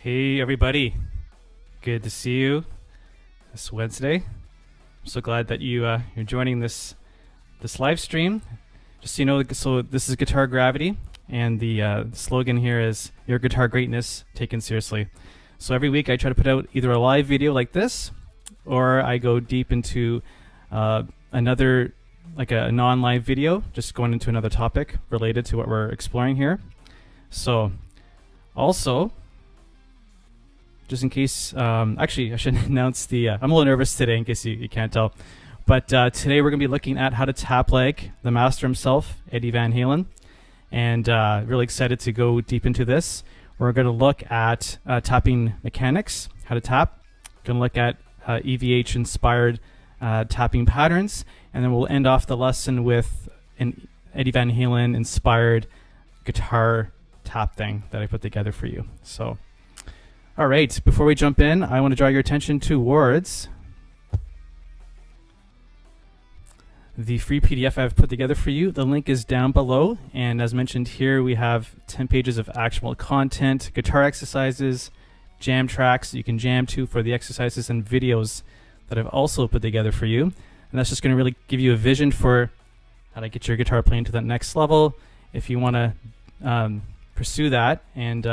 Hey everybody, good to see you this Wednesday. I'm so glad that you're joining this live stream. Just so you know, so this is Guitar Gravity, and the slogan here is "Your guitar greatness taken seriously." So every week I try to put out either a live video like this, or I go deep into another, like a non-live video, just going into another topic related to what we're exploring here. So also, just in case, actually I should announce the, I'm a little nervous today in case you can't tell, but today we're going to be looking at how to tap like the master himself, Eddie Van Halen, and really excited to go deep into this. We're going to look at tapping mechanics, how to tap, going to look at EVH inspired tapping patterns, and then we'll end off the lesson with an Eddie Van Halen inspired guitar tap thing that I put together for you. So all right, before we jump in, I want to draw your attention towards the free PDF I've put together for you. The link is down below, and as mentioned here, we have 10 pages of actual content, guitar exercises, jam tracks you can jam to for the exercises, and videos that I've also put together for you. And that's just going to really give you a vision for how to get your guitar playing to that next level if you want to pursue that and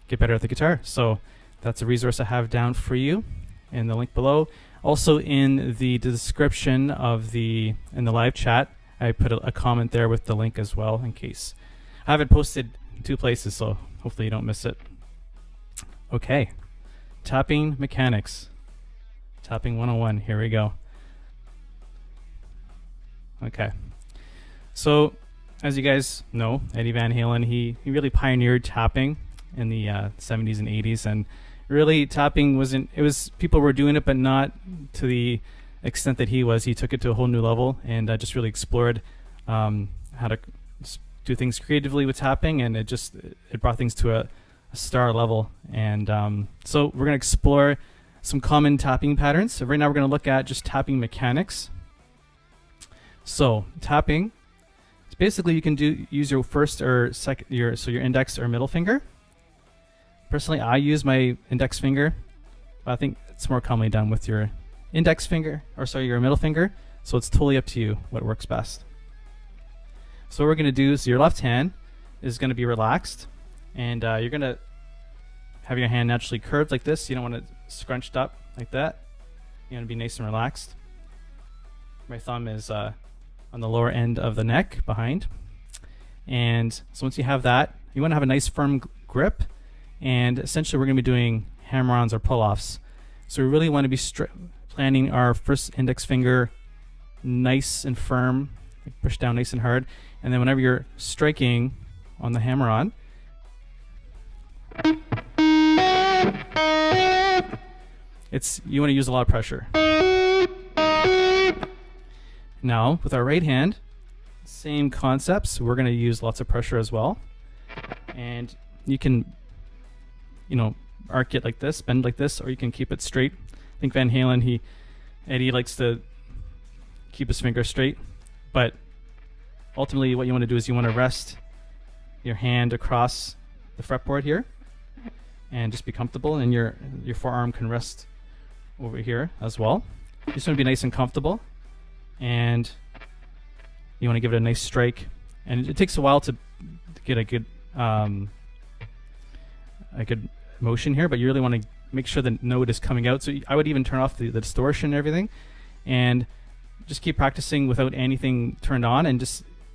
get better at the guitar. So that's a resource I have down for you in the link below. Also in the description of in the live chat, I put a comment there with the link as well in case. I have it posted in 2 places, so hopefully you don't miss it. Okay, tapping mechanics. Tapping 101, here we go. Okay, so as you guys know, Eddie Van Halen, he really pioneered tapping in the 70s and 80s, and really tapping people were doing it, but not to the extent that he was. He took it to a whole new level and just really explored how to do things creatively with tapping, and it brought things to a star level. And so we're going to explore some common tapping patterns. So right now we're going to look at just tapping mechanics. So tapping, basically you can use your first or second, your index or middle finger. Personally, I use my index finger, but I think it's more commonly done with your index finger, your middle finger. So it's totally up to you what works best. So what we're going to do is your left hand is going to be relaxed, and you're going to have your hand naturally curved like this. You don't want it scrunched up like that. You want to be nice and relaxed. My thumb is on the lower end of the neck behind. And so once you have that, you want to have a nice firm grip. And essentially we're going to be doing hammer-ons or pull-offs. So we really want to be planting our first index finger nice and firm, push down nice and hard. And then whenever you're striking on the hammer-on, you want to use a lot of pressure. Now with our right hand, same concepts. We're going to use lots of pressure as well. And you can arc it like this, bend like this, or you can keep it straight. I think Van Halen, Eddie likes to keep his finger straight, but ultimately what you want to do is you want to rest your hand across the fretboard here and just be comfortable, and your forearm can rest over here as well. You just want to be nice and comfortable, and you want to give it a nice strike, and it takes a while to get a good motion here, but you really want to make sure the note is coming out. So I would even turn off the distortion and everything, and just keep practicing without anything turned on, and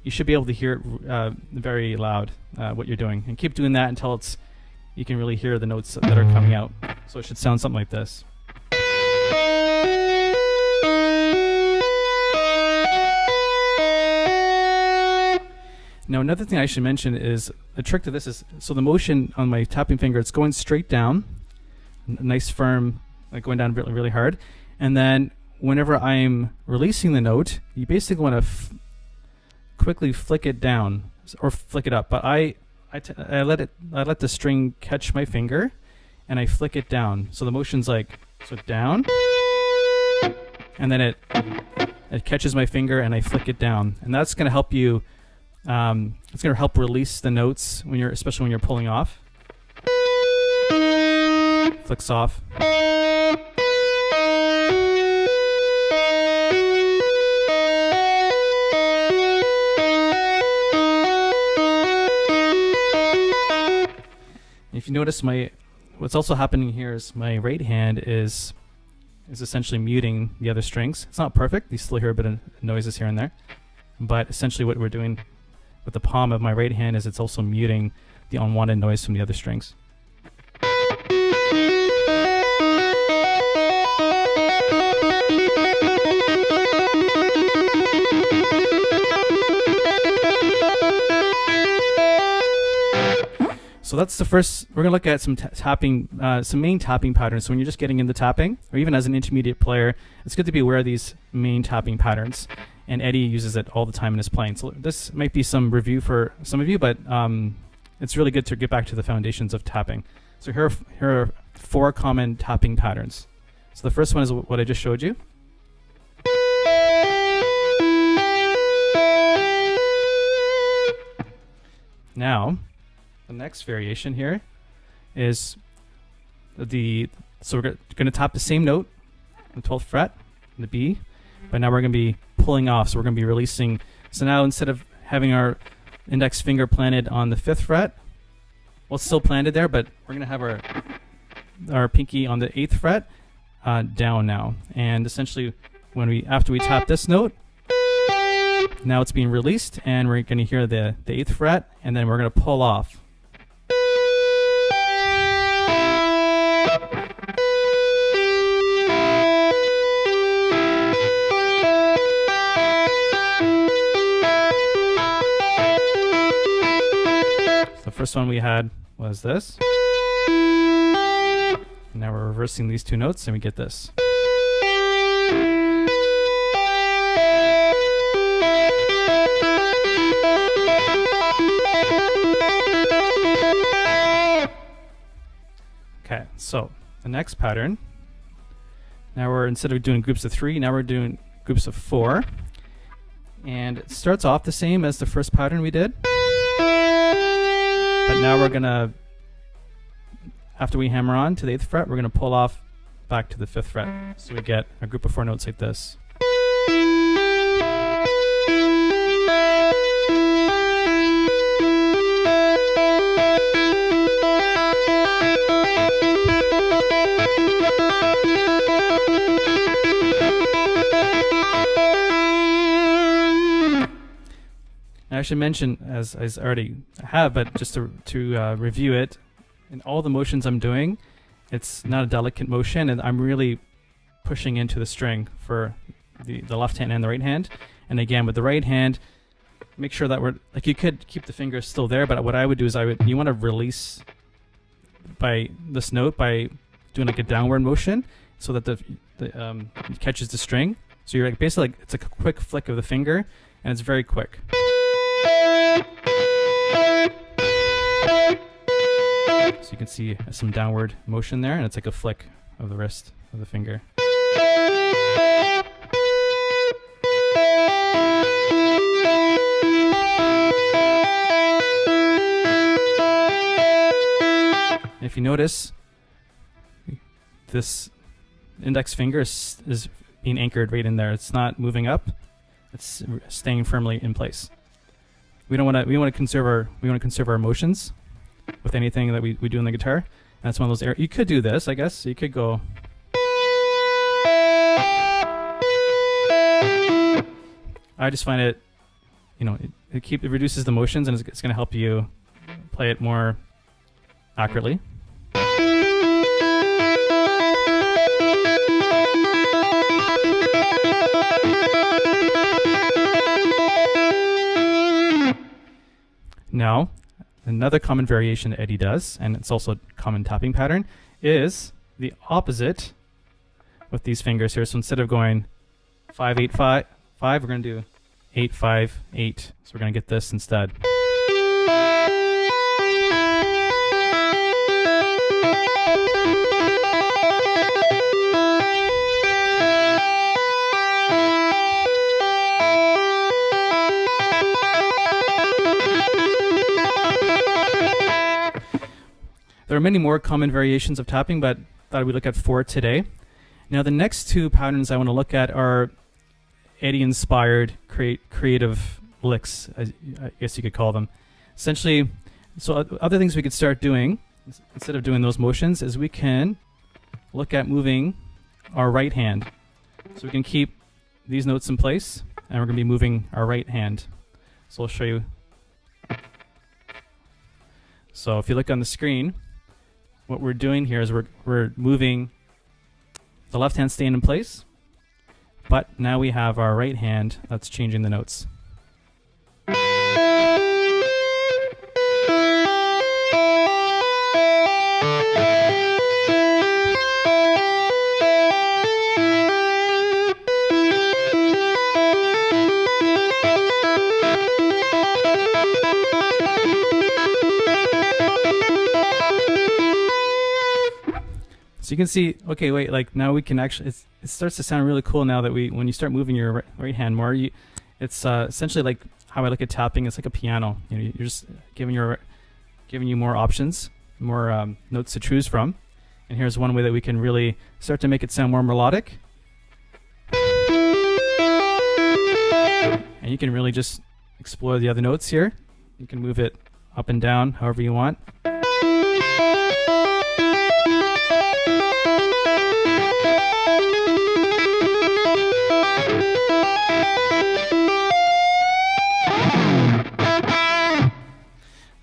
you should be able to hear it very loud what you're doing, and keep doing that until you can really hear the notes that are coming out. So it should sound something like this. Now another thing I should mention is the trick to this is, so the motion on my tapping finger, it's going straight down, nice firm, like going down really, really hard. And then whenever I'm releasing the note, you basically want to quickly flick it down or flick it up. But I let the string catch my finger, and I flick it down. So the motion's like, so down, and then it catches my finger and I flick it down. And that's going to help you. It's going to help release the notes especially when you're pulling off. flicks off. If you notice, what's also happening here is my right hand is essentially muting the other strings. It's not perfect. You still hear a bit of noises here and there. But essentially what we're doing with the palm of my right hand is it's also muting the unwanted noise from the other strings. So that's the first. We're gonna look at some tapping, some main tapping patterns. So when you're just getting into tapping, or even as an intermediate player, it's good to be aware of these main tapping patterns. And Eddie uses it all the time in his playing. So this might be some review for some of you, but it's really good to get back to the foundations of tapping. So here are 4 common tapping patterns. So the first one is what I just showed you. Now, the next variation here is so we're going to tap the same note, the 12th fret, the B, but now we're going to be pulling off. So we're going to be releasing. So now instead of having our index finger planted on the 5th fret, well, it's still planted there, but we're going to have our pinky on the 8th fret down now. And essentially, after we tap this note, now it's being released, and we're going to hear the 8th fret, and then we're going to pull off. So the first one we had was this. And now we're reversing these 2 notes, and we get this. Okay, so the next pattern, now instead of doing groups of 3, now we're doing groups of 4. And it starts off the same as the first pattern we did. But now we're going to, after we hammer on to the 8th fret, we're going to pull off back to the 5th fret. So we get a group of 4 notes like this. I should mention, as I already have, but just to review it, in all the motions I'm doing, it's not a delicate motion, and I'm really pushing into the string for the left hand and the right hand. And again, with the right hand, make sure that you could keep the fingers still there, but what I would do is you want to release by this note by doing like a downward motion so that it catches the string. So you're basically it's like a quick flick of the finger, and it's very quick. So you can see some downward motion there, and it's like a flick of the wrist of the finger. If you notice, this index finger is being anchored right in there. It's not moving up; it's staying firmly in place. We want to conserve our emotions with anything that we do in the guitar. And that's one of those areas. You could do this, I guess. You could go. I just find it, it reduces the motions, and it's going to help you play it more accurately. Now, another common variation that Eddie does, and it's also a common tapping pattern, is the opposite with these fingers here. So instead of going 5, 8, 5, we're going to do 8, 5, 8. So we're going to get this instead. There are many more common variations of tapping, but thought we'd look at 4 today. Now the next 2 patterns I want to look at are Eddie-inspired creative licks, I guess you could call them. Essentially, so other things we could start doing, instead of doing those motions, is we can look at moving our right hand. So we can keep these notes in place, and we're going to be moving our right hand. So I'll show you. So if you look on the screen, what we're doing here is we're moving the left hand staying in place, but now we have our right hand that's changing the notes. So you can see, okay, wait, like now we can actually, it starts to sound really cool now that when you start moving your right hand more, it's essentially like how I look at tapping. It's like a piano. You know, you're just giving you more options, more notes to choose from. And here's one way that we can really start to make it sound more melodic. And you can really just explore the other notes here. You can move it up and down however you want.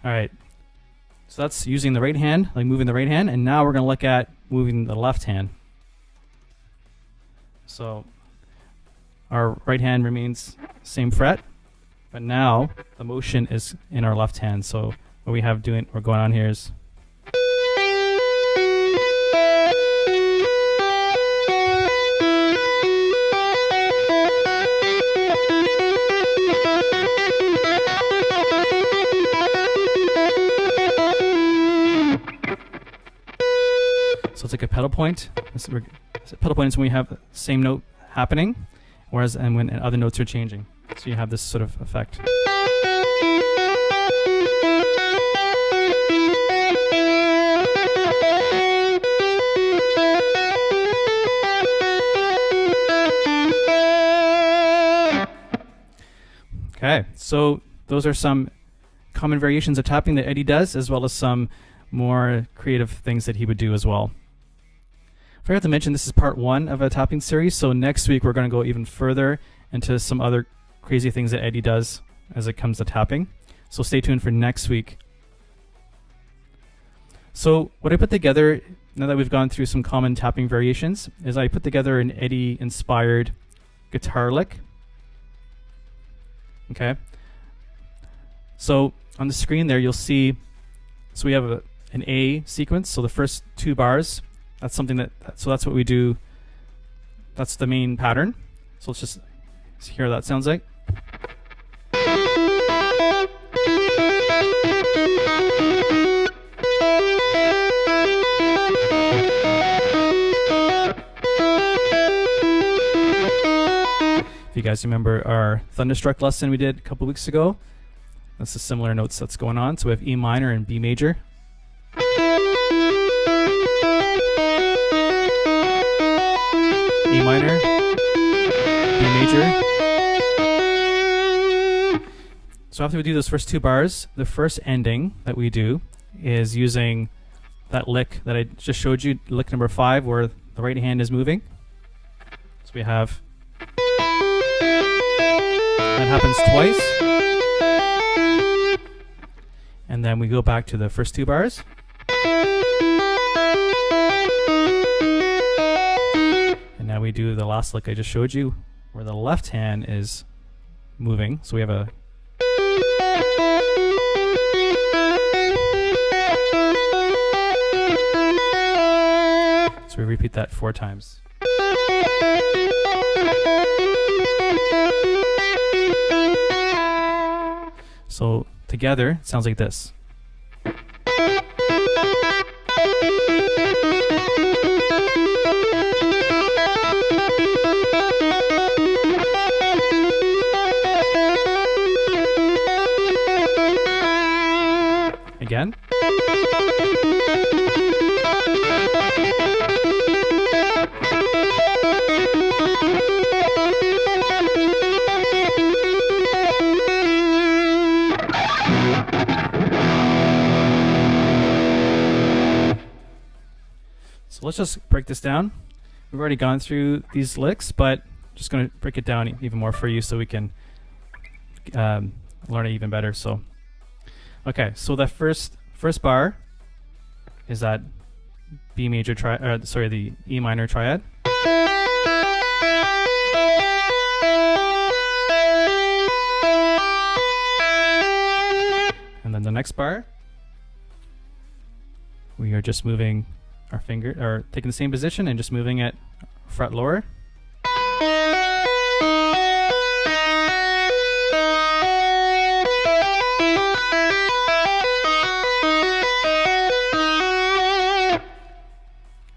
All right, so that's using the right hand, like moving the right hand, and now we're going to look at moving the left hand. So our right hand remains same fret, but now the motion is in our left hand. So what we're going on here is so it's like a pedal point. A pedal point is when we have the same note happening, whereas when other notes are changing. So you have this sort of effect. Okay, so those are some common variations of tapping that Eddie does, as well as some more creative things that he would do as well. I forgot to mention this is part 1 of a tapping series, so next week we're going to go even further into some other crazy things that Eddie does as it comes to tapping. So stay tuned for next week. So what I put together, now that we've gone through some common tapping variations, is I put together an Eddie-inspired guitar lick. Okay. So on the screen there you'll see, so we have an A sequence, so the first 2 bars, that's something so that's what we do, that's the main pattern. So let's just hear what that sounds like. If you guys remember our Thunderstruck lesson we did a couple weeks ago, that's the similar notes that's going on. So we have E minor and B major. E minor, B major. So after we do those first 2 bars, the first ending that we do is using that lick that I just showed you, lick number 5, where the right hand is moving. So we have, that happens twice. And then we go back to the first 2 bars. And now we do the last lick I just showed you, where the left hand is moving. So we have a so we repeat that 4 times. So together it sounds like this. Again. So let's just break this down. We've already gone through these licks, but just going to break it down even more for you so we can learn it even better. So, okay, so the first bar is that B major the E minor triad. And then the next bar, we are just moving our finger, or taking the same position and just moving it fret lower.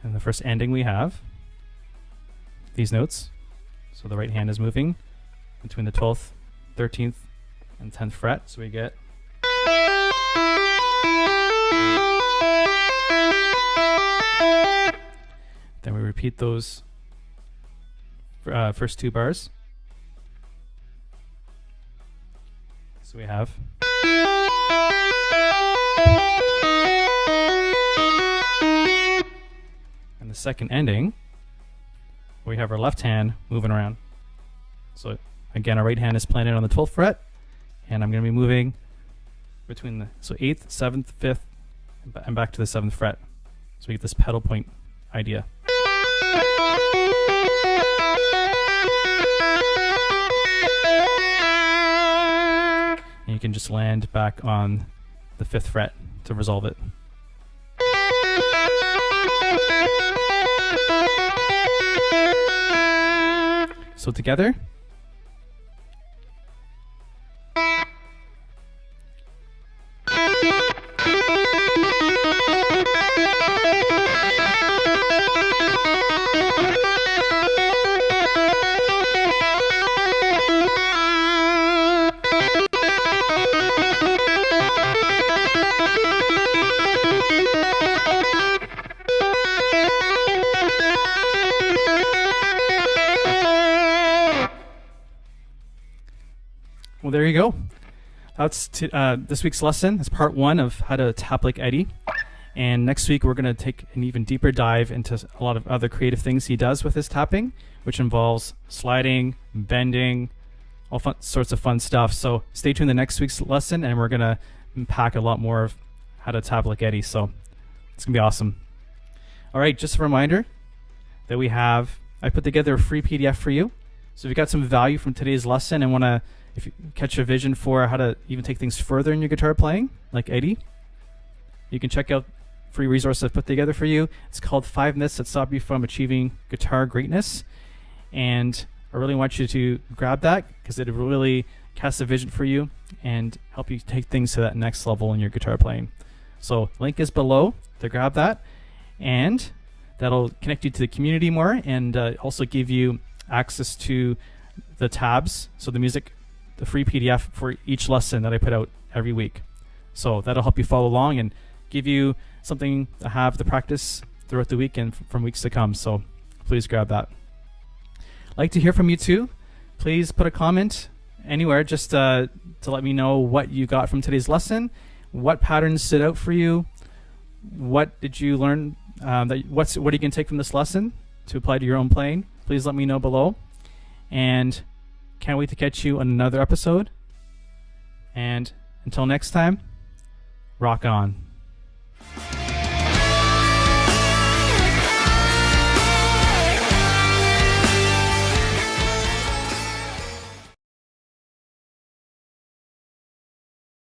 And the first ending we have these notes. So the right hand is moving between the 12th, 13th, and 10th fret. So we get then we repeat those first two bars. So we have and the second ending, we have our left hand moving around. So again, our right hand is planted on the 12th fret, and I'm going to be moving between the 8th, 7th, 5th, and back to the 7th fret. So we get this pedal point idea. And you can just land back on the 5th fret to resolve it. So together, well, there you go. That's this week's lesson. It's part 1 of how to tap like Eddie. And next week, we're going to take an even deeper dive into a lot of other creative things he does with his tapping, which involves sliding, bending, all sorts of fun stuff. So stay tuned to next week's lesson, and we're going to unpack a lot more of how to tap like Eddie. So it's going to be awesome. All right, just a reminder that I put together a free PDF for you. So if you got some value from today's lesson and want to, if you catch a vision for how to even take things further in your guitar playing, like Eddie, you can check out free resource I've put together for you. It's called 5 Myths That Stop You From Achieving Guitar Greatness. And I really want you to grab that because it really casts a vision for you and help you take things to that next level in your guitar playing. So link is below to grab that, and that'll connect you to the community more, and also give you access to the tabs, so the free PDF for each lesson that I put out every week. So that'll help you follow along and give you something to have to practice throughout the week and from weeks to come. So please grab that. I'd like to hear from you too. Please put a comment anywhere just to let me know what you got from today's lesson, what patterns stood out for you, what did you learn, what are you going to take from this lesson to apply to your own playing. Please let me know below, and can't wait to catch you on another episode. And until next time, rock on.